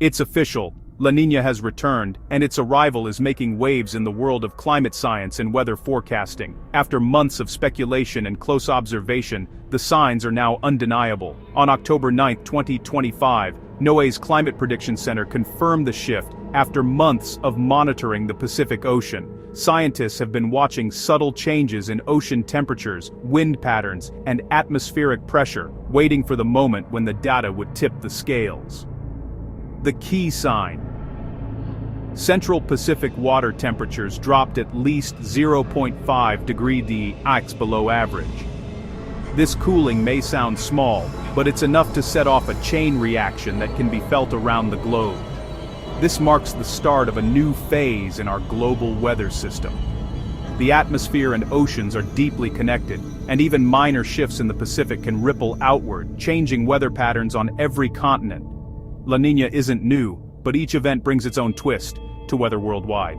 It's official, La Niña has returned, and its arrival is making waves in the world of climate science and weather forecasting. After months of speculation and close observation, the signs are now undeniable. On October 9, 2025, NOAA's Climate Prediction Center confirmed the shift after months of monitoring the Pacific Ocean. Scientists have been watching subtle changes in ocean temperatures, wind patterns, and atmospheric pressure, waiting for the moment when the data would tip the scales. The key sign. Central Pacific water temperatures dropped at least 0.5 degrees below average. This cooling may sound small, but it's enough to set off a chain reaction that can be felt around the globe. This marks the start of a new phase in our global weather system. The atmosphere and oceans are deeply connected, and even minor shifts in the Pacific can ripple outward, changing weather patterns on every continent. La Niña isn't new, but each event brings its own twist to weather worldwide.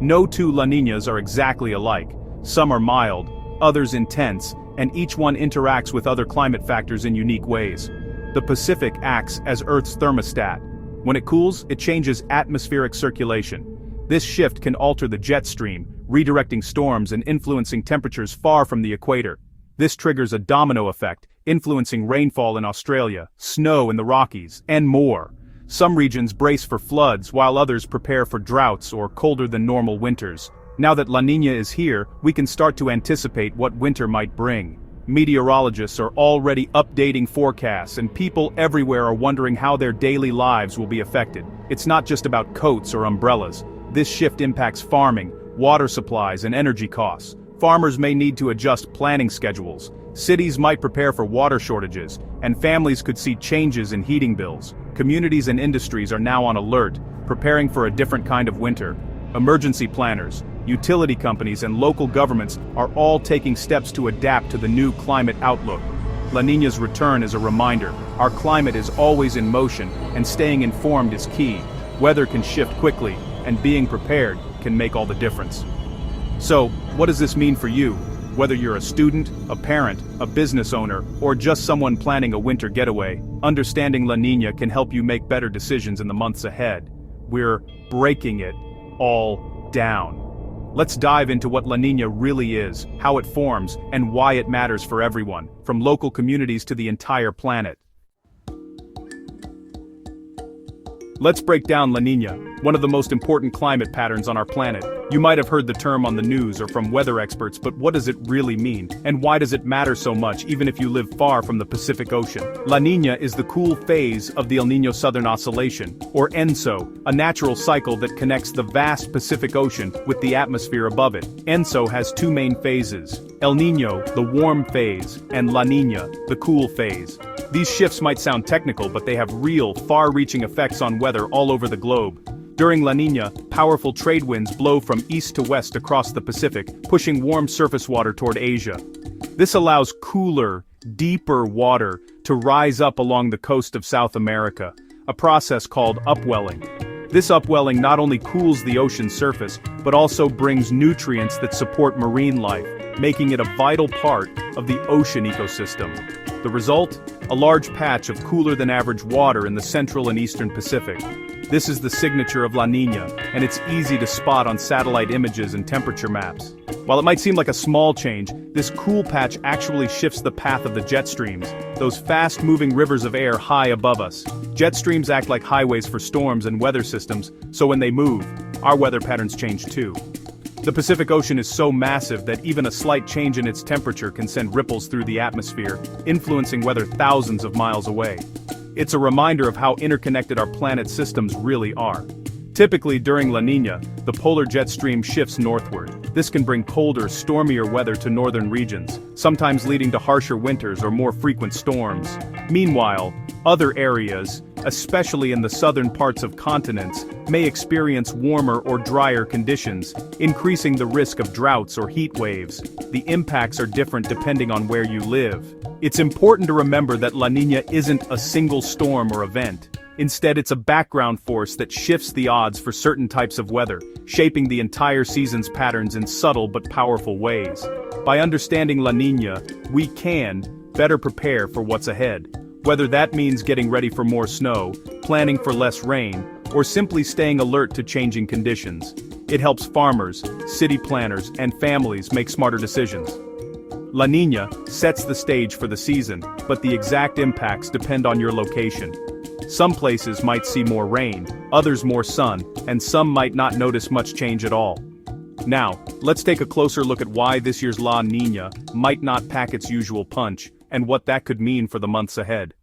No two La Niñas are exactly alike. Some are mild, others intense, and each one interacts with other climate factors in unique ways. The Pacific acts as Earth's thermostat. When it cools, it changes atmospheric circulation. This shift can alter the jet stream, redirecting storms and influencing temperatures far from the equator. This triggers a domino effect, influencing rainfall in Australia, snow in the Rockies, and more. Some regions brace for floods while others prepare for droughts or colder than normal winters. Now that La Niña is here, we can start to anticipate what winter might bring. Meteorologists are already updating forecasts, and people everywhere are wondering how their daily lives will be affected. It's not just about coats or umbrellas. This shift impacts farming, water supplies, and energy costs. Farmers may need to adjust planning schedules. Cities might prepare for water shortages, and families could see changes in heating bills. Communities and industries are now on alert, preparing for a different kind of winter. Emergency planners, utility companies, and local governments are all taking steps to adapt to the new climate outlook. La Niña's return is a reminder. Our climate is always in motion, and staying informed is key. Weather can shift quickly, and being prepared can make all the difference. So, what does this mean for you? Whether you're a student, a parent, a business owner, or just someone planning a winter getaway, understanding La Niña can help you make better decisions in the months ahead. We're breaking it all down. Let's dive into what La Niña really is, how it forms, and why it matters for everyone, from local communities to the entire planet. Let's break down La Niña, one of the most important climate patterns on our planet. You might have heard the term on the news or from weather experts, but what does it really mean? And why does it matter so much even if you live far from the Pacific Ocean? La Niña is the cool phase of the El Niño Southern Oscillation, or ENSO, a natural cycle that connects the vast Pacific Ocean with the atmosphere above it. ENSO has two main phases: El Niño, the warm phase, and La Niña, the cool phase. These shifts might sound technical, but they have real, far-reaching effects on weather all over the globe. During La Niña, powerful trade winds blow from east to west across the Pacific, pushing warm surface water toward Asia. This allows cooler, deeper water to rise up along the coast of South America, a process called upwelling. This upwelling not only cools the ocean's surface, but also brings nutrients that support marine life, making it a vital part of the ocean ecosystem. The result? A large patch of cooler-than-average water in the central and eastern Pacific. This is the signature of La Niña, and it's easy to spot on satellite images and temperature maps. While it might seem like a small change, this cool patch actually shifts the path of the jet streams, those fast-moving rivers of air high above us. Jet streams act like highways for storms and weather systems, so when they move, our weather patterns change too. The Pacific Ocean is so massive that even a slight change in its temperature can send ripples through the atmosphere, influencing weather thousands of miles away. It's a reminder of how interconnected our planet's systems really are. Typically during La Niña, the polar jet stream shifts northward. This can bring colder, stormier weather to northern regions, sometimes leading to harsher winters or more frequent storms. Meanwhile, other areas, especially in the southern parts of continents, may experience warmer or drier conditions, increasing the risk of droughts or heat waves. The impacts are different depending on where you live. It's important to remember that La Niña isn't a single storm or event. Instead, it's a background force that shifts the odds for certain types of weather, shaping the entire season's patterns in subtle but powerful ways. By understanding La Niña, we can better prepare for what's ahead. Whether that means getting ready for more snow, planning for less rain, or simply staying alert to changing conditions, it helps farmers, city planners, and families make smarter decisions. La Niña sets the stage for the season, but the exact impacts depend on your location. Some places might see more rain, others more sun, and some might not notice much change at all. Now, let's take a closer look at why this year's La Niña might not pack its usual punch, and what that could mean for the months ahead.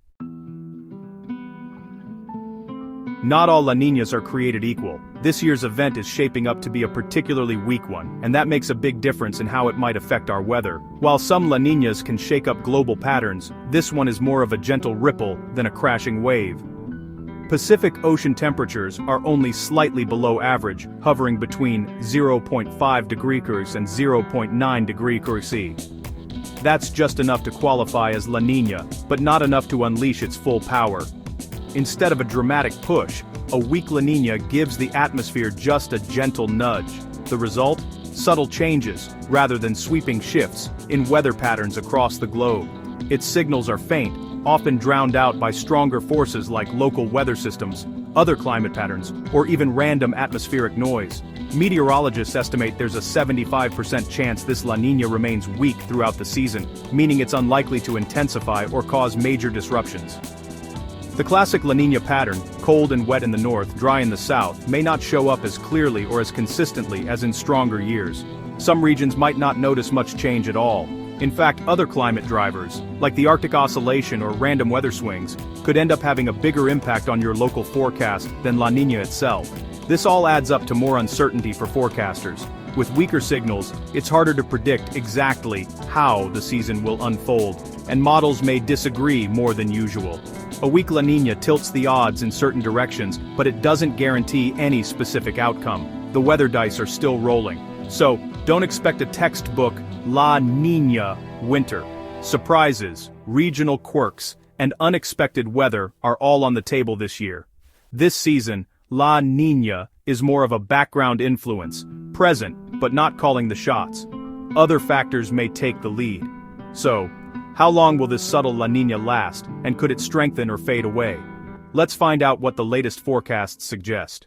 Not all La Niñas are created equal. This year's event is shaping up to be a particularly weak one, and that makes a big difference in how it might affect our weather. While some La Niñas can shake up global patterns, this one is more of a gentle ripple than a crashing wave. Pacific Ocean temperatures are only slightly below average, hovering between 0.5 degrees Celsius and 0.9 degrees Celsius. That's just enough to qualify as La Niña, but not enough to unleash its full power. Instead of a dramatic push, a weak La Niña gives the atmosphere just a gentle nudge. The result? Subtle changes, rather than sweeping shifts, in weather patterns across the globe. Its signals are faint, often drowned out by stronger forces like local weather systems, other climate patterns, or even random atmospheric noise. Meteorologists estimate there's a 75% chance this La Niña remains weak throughout the season, meaning it's unlikely to intensify or cause major disruptions. The classic La Niña pattern, cold and wet in the north, dry in the south, may not show up as clearly or as consistently as in stronger years. Some regions might not notice much change at all. In fact, other climate drivers, like the Arctic Oscillation or random weather swings, could end up having a bigger impact on your local forecast than La Niña itself. This all adds up to more uncertainty for forecasters. With weaker signals, it's harder to predict exactly how the season will unfold, and models may disagree more than usual. A weak La Niña tilts the odds in certain directions, but it doesn't guarantee any specific outcome. The weather dice are still rolling. So, don't expect a textbook La Niña winter. Surprises, regional quirks, and unexpected weather are all on the table this year. This season, La Niña is more of a background influence, present but not calling the shots. Other factors may take the lead. So, how long will this subtle La Niña last, and could it strengthen or fade away? Let's find out what the latest forecasts suggest.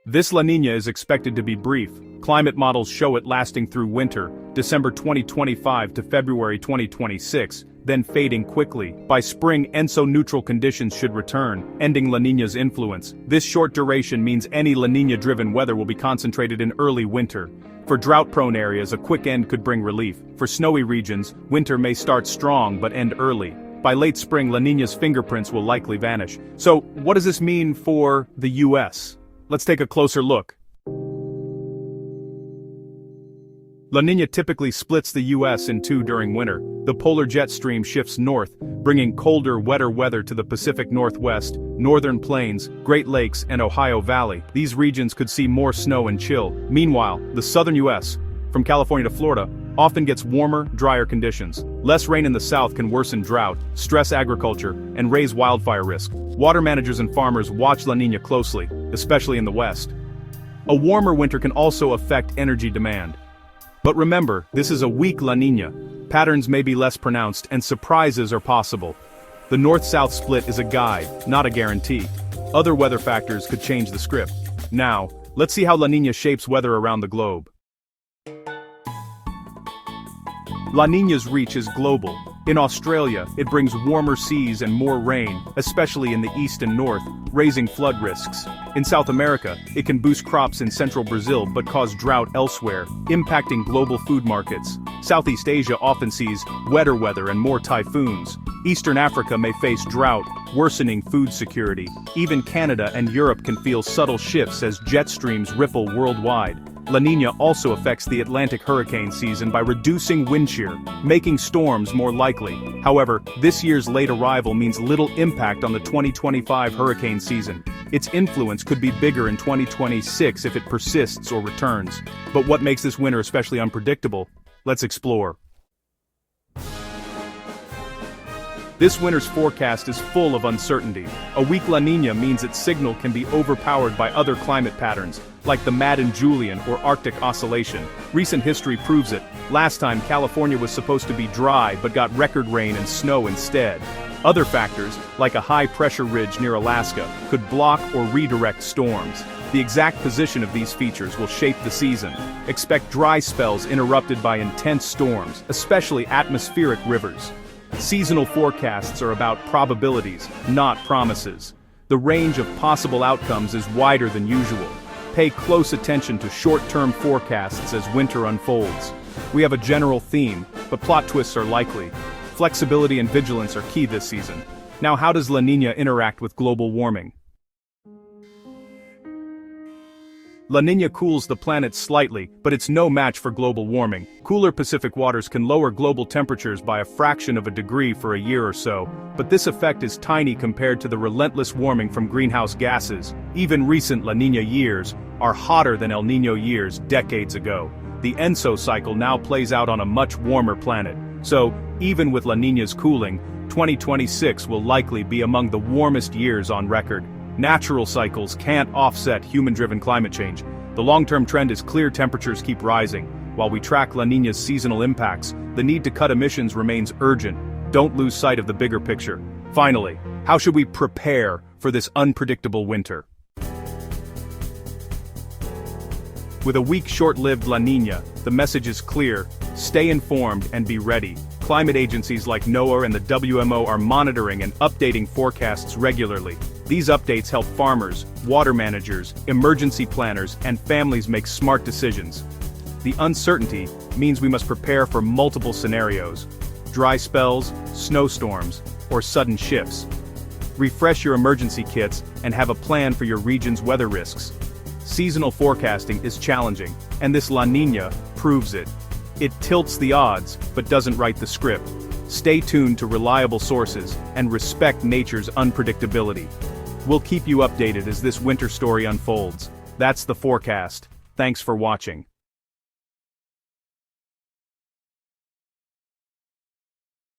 This La Niña is expected to be brief. Climate models show it lasting through winter, December 2025 to February 2026, then fading quickly. By spring, ENSO-neutral conditions should return, ending La Niña's influence. This short duration means any La Niña-driven weather will be concentrated in early winter. For drought-prone areas, a quick end could bring relief. For snowy regions, winter may start strong but end early. By late spring, La Niña's fingerprints will likely vanish. So, what does this mean for the US? Let's take a closer look. La Niña typically splits the US in two during winter. The polar jet stream shifts north, bringing colder, wetter weather to the Pacific Northwest, Northern Plains, Great Lakes, and Ohio Valley. These regions could see more snow and chill. Meanwhile, the southern US, from California to Florida, often gets warmer, drier conditions. Less rain in the south can worsen drought, stress agriculture, and raise wildfire risk. Water managers and farmers watch La Niña closely, especially in the west. A warmer winter can also affect energy demand. But remember, this is a weak La Niña. Patterns may be less pronounced and surprises are possible. The north-south split is a guide, not a guarantee. Other weather factors could change the script. Now, let's see how La Niña shapes weather around the globe. La Niña's reach is global. In Australia, it brings warmer seas and more rain, especially in the east and north, raising flood risks. In South America, it can boost crops in central Brazil but cause drought elsewhere, impacting global food markets. Southeast Asia often sees wetter weather and more typhoons. Eastern Africa may face drought, worsening food security. Even Canada and Europe can feel subtle shifts as jet streams ripple worldwide. La Niña also affects the Atlantic hurricane season by reducing wind shear, making storms more likely. However, this year's late arrival means little impact on the 2025 hurricane season. Its influence could be bigger in 2026 if it persists or returns. But what makes this winter especially unpredictable? Let's explore. This winter's forecast is full of uncertainty. A weak La Niña means its signal can be overpowered by other climate patterns. like the Madden Julian or Arctic Oscillation. Recent history proves it. Last time California was supposed to be dry but got record rain and snow instead. Other factors, like a high-pressure ridge near Alaska, could block or redirect storms. The exact position of these features will shape the season. Expect dry spells interrupted by intense storms, especially atmospheric rivers. Seasonal forecasts are about probabilities, not promises. The range of possible outcomes is wider than usual. Pay close attention to short-term forecasts as winter unfolds. We have a general theme, but plot twists are likely. Flexibility and vigilance are key this season. Now, how does La Niña interact with global warming? La Niña cools the planet slightly, but it's no match for global warming. Cooler Pacific waters can lower global temperatures by a fraction of a degree for a year or so, but this effect is tiny compared to the relentless warming from greenhouse gases. Even recent La Niña years are hotter than El Niño years decades ago. The ENSO cycle now plays out on a much warmer planet. So, even with La Niña's cooling, 2026 will likely be among the warmest years on record. Natural cycles can't offset human-driven climate change. The long-term trend is clear: temperatures keep rising. While we track La Niña's seasonal impacts, the need to cut emissions remains urgent. Don't lose sight of the bigger picture. Finally, how should we prepare for this unpredictable winter? With a weak, short-lived La Niña, the message is clear: stay informed and be ready. Climate agencies like NOAA and the WMO are monitoring and updating forecasts regularly. These updates help farmers, water managers, emergency planners, and families make smart decisions. The uncertainty means we must prepare for multiple scenarios: dry spells, snowstorms, or sudden shifts. Refresh your emergency kits and have a plan for your region's weather risks. Seasonal forecasting is challenging, and this La Niña proves it. It tilts the odds, but doesn't write the script. Stay tuned to reliable sources and respect nature's unpredictability. We'll keep you updated as this winter story unfolds. That's the forecast. Thanks for watching.